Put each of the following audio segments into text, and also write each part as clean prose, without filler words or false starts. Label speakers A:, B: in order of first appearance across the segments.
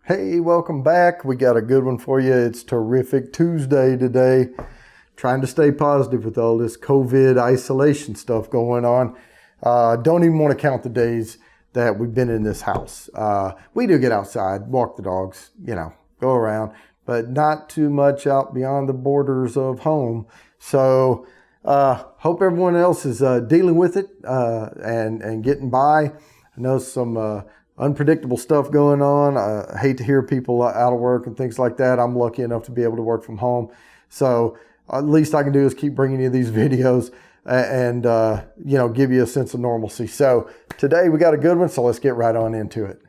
A: Hey, welcome back. We got a good one for you. It's Terrific Tuesday today. Trying to stay positive with all this COVID isolation stuff going on. Don't even want to count the days that we've been in this house. We do get outside, walk the dogs, go around, but not too much out beyond the borders of home. So hope everyone else is dealing with it and getting by. I know some unpredictable stuff going on. I hate to hear people out of work and things like that. I'm lucky enough to be able to work from home. So at least I can do is keep bringing you these videos and give you a sense of normalcy. So today we got a good one, so let's get right on into it.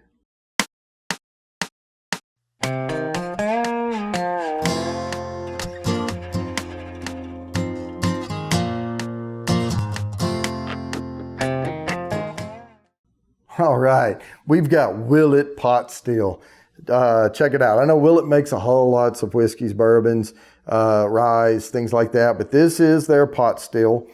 A: All right, we've got Willett pot still. Check it out. I know Willett makes a whole lots of whiskeys, bourbons, rye, things like that, but this is their pot still.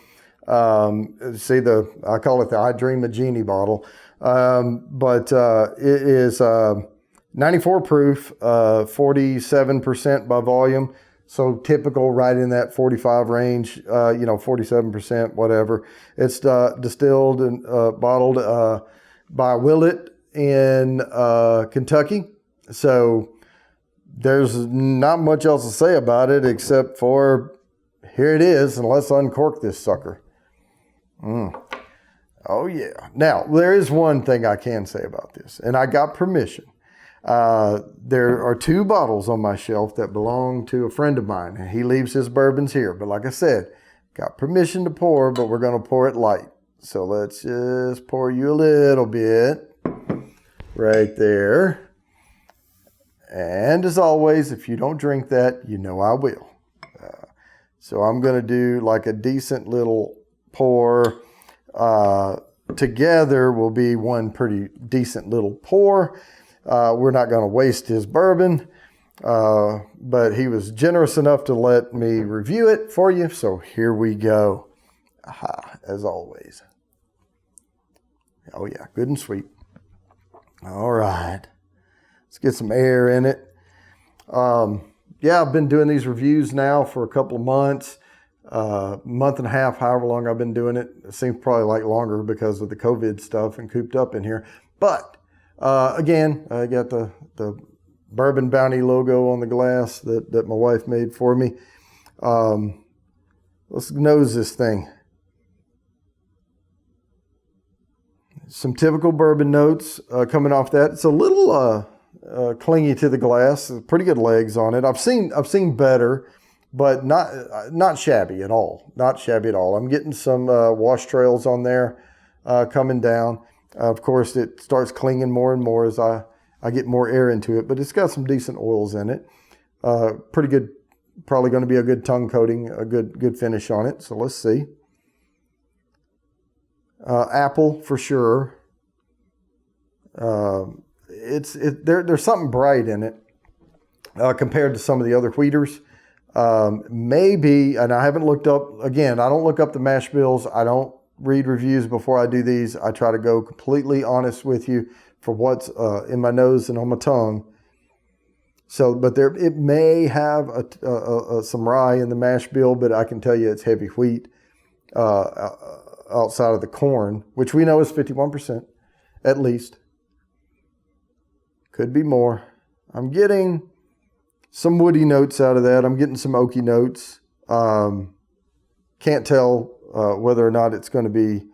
A: See I call it the I Dream a Genie bottle. But it is 94 proof, 47% by volume. So typical, right in that 45 range, 47%, whatever. It's distilled and bottled by Willett in Kentucky. So there's not much else to say about it except for here it is, and let's uncork this sucker. Oh yeah. Now, there is one thing I can say about this, and I got permission. There are two bottles on my shelf that belong to a friend of mine, and he leaves his bourbons here. But like I said, got permission to pour, but we're going to pour it light. So let's just pour you a little bit right there. And as always, if you don't drink that, you know I will. So I'm going to do like a decent little pour. Together will be one pretty decent little pour. We're not going to waste his bourbon, but he was generous enough to let me review it for you. So here we go. Aha, as always. Oh yeah, good and sweet. All right. Let's get some air in it. I've been doing these reviews now for a couple of months, month and a half, however long I've been doing it. It seems probably like longer because of the COVID stuff and cooped up in here. But again, I got the Bourbon Bounty logo on the glass that my wife made for me. Let's nose this thing. Some typical bourbon notes coming off that. It's a little clingy to the glass. Pretty good legs on it. I've seen better, but not shabby at all. Not shabby at all. I'm getting some wash trails on there coming down. Of course, it starts clinging more and more as I get more air into it, but it's got some decent oils in it. Pretty good. Probably going to be a good tongue coating, a good finish on it. So let's see. Apple for sure. There's something bright in it compared to some of the other wheaters. Maybe, and I haven't looked up, again, I don't look up the mash bills. I don't read reviews before I do these. I try to go completely honest with you for what's in my nose and on my tongue. So, but it may have some rye in the mash bill, but I can tell you it's heavy wheat outside of the corn, which we know is 51% at least. Could be more. I'm getting some woody notes out of that. I'm getting some oaky notes. Can't tell whether or not it's going to be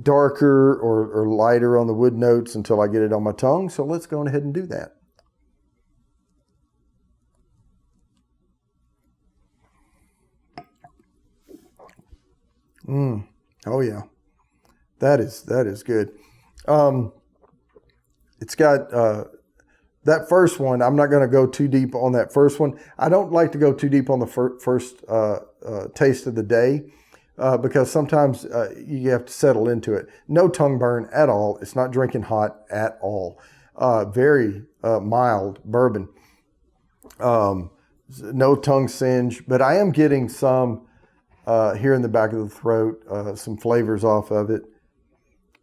A: darker or lighter on the wood notes until I get it on my tongue. So let's go ahead and do that. Oh yeah, that is good. It's got that first one. I'm not going to go too deep on that first one. I don't like to go too deep on the first taste of the day because sometimes you have to settle into it. No tongue burn at all. It's not drinking hot at all. Very mild bourbon. No tongue singe, but I am getting some here in the back of the throat, some flavors off of it.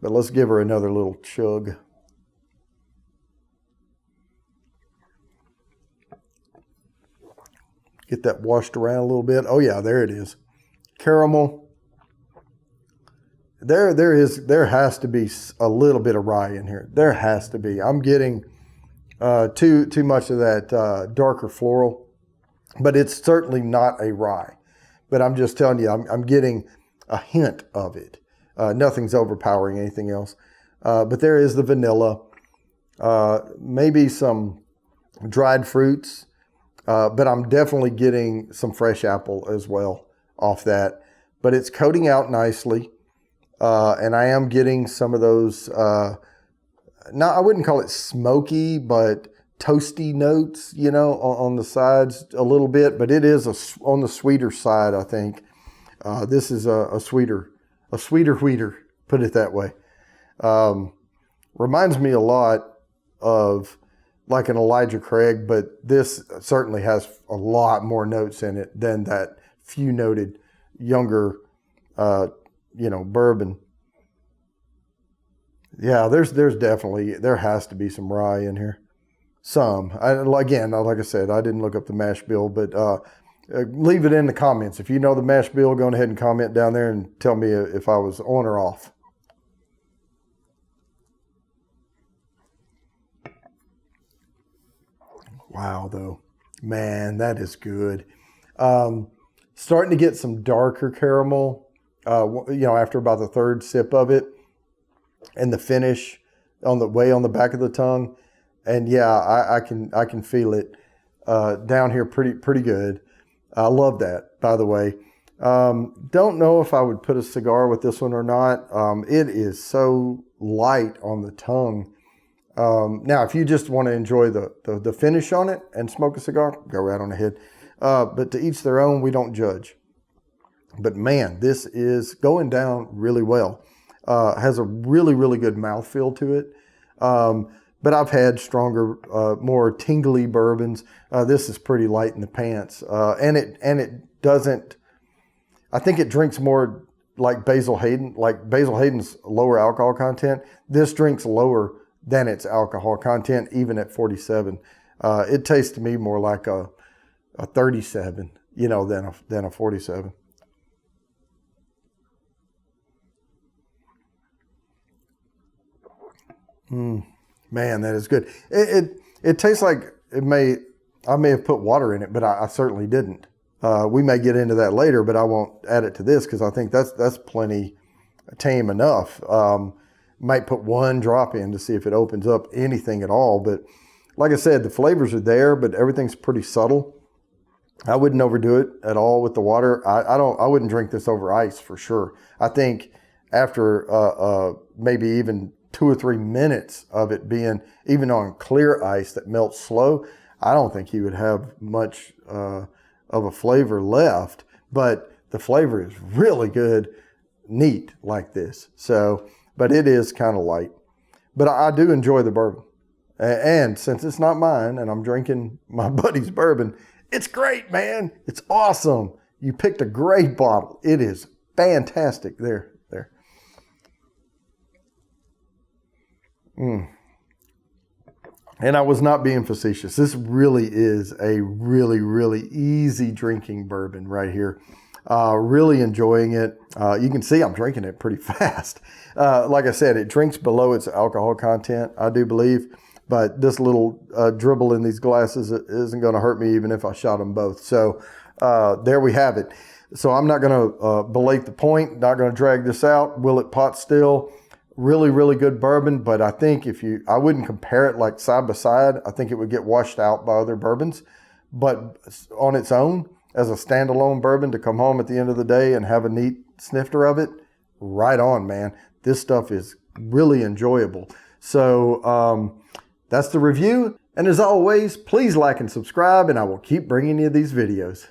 A: But let's give her another little chug. Get that washed around a little bit. Oh yeah, there it is. Caramel. There has to be a little bit of rye in here. There has to be. I'm getting too much of that darker floral, but it's certainly not a rye. But I'm just telling you, I'm getting a hint of it. Nothing's overpowering anything else. But there is the vanilla, maybe some dried fruits, but I'm definitely getting some fresh apple as well off that. But it's coating out nicely, and I am getting some of those, I wouldn't call it smoky, but toasty notes, you know, on the sides a little bit, but it is on the sweeter side, I think. This is a sweeter wheater, put it that way. Reminds me a lot of like an Elijah Craig, but this certainly has a lot more notes in it than that few noted younger, bourbon. Yeah, there has to be some rye in here. Some. Like I said, I didn't look up the mash bill, but leave it in the comments. If you know the mash bill, go ahead and comment down there and tell me if I was on or off. Wow, though. Man, that is good. Starting to get some darker caramel, after about the third sip of it, and the finish on the back of the tongue. And yeah, I can feel it down here pretty good. I love that, by the way. Don't know if I would put a cigar with this one or not. It is so light on the tongue. Now, if you just want to enjoy the finish on it and smoke a cigar, go right on ahead. But to each their own, we don't judge. But man, this is going down really well. Has a really, really good mouthfeel to it. But I've had stronger, more tingly bourbons. This is pretty light in the pants. And it doesn't, I think it drinks more like Basil Hayden. Like Basil Hayden's lower alcohol content. This drinks lower than its alcohol content, even at 47. It tastes to me more like a 37, than a 47. Man, that is good. It tastes like I may have put water in it, but I certainly didn't. We may get into that later, but I won't add it to this because I think that's plenty tame enough. Might put one drop in to see if it opens up anything at all. But like I said, the flavors are there, but everything's pretty subtle. I wouldn't overdo it at all with the water. I wouldn't drink this over ice for sure. I think after maybe even 2 or 3 minutes of it being even on clear ice that melts slow, I don't think he would have much of a flavor left. But the flavor is really good, neat like this. So. But it is kind of light. But I do enjoy the bourbon. And since it's not mine and I'm drinking my buddy's bourbon, it's great, man. It's awesome. You picked a great bottle. It is fantastic. There. And I was not being facetious. This really is a really, really easy drinking bourbon right here. Really enjoying it. You can see I'm drinking it pretty fast. Like I said, it drinks below its alcohol content, I do believe. But this little dribble in these glasses isn't going to hurt me even if I shot them both. So there we have it. So I'm not going to belate the point, not going to drag this out. Willett pot still. Really, really good bourbon. But I think I wouldn't compare it like side by side. I think it would get washed out by other bourbons. But on its own, as a standalone bourbon to come home at the end of the day and have a neat snifter of it, right on, man. This stuff is really enjoyable. So that's the review. And as always, please like and subscribe, and I will keep bringing you these videos.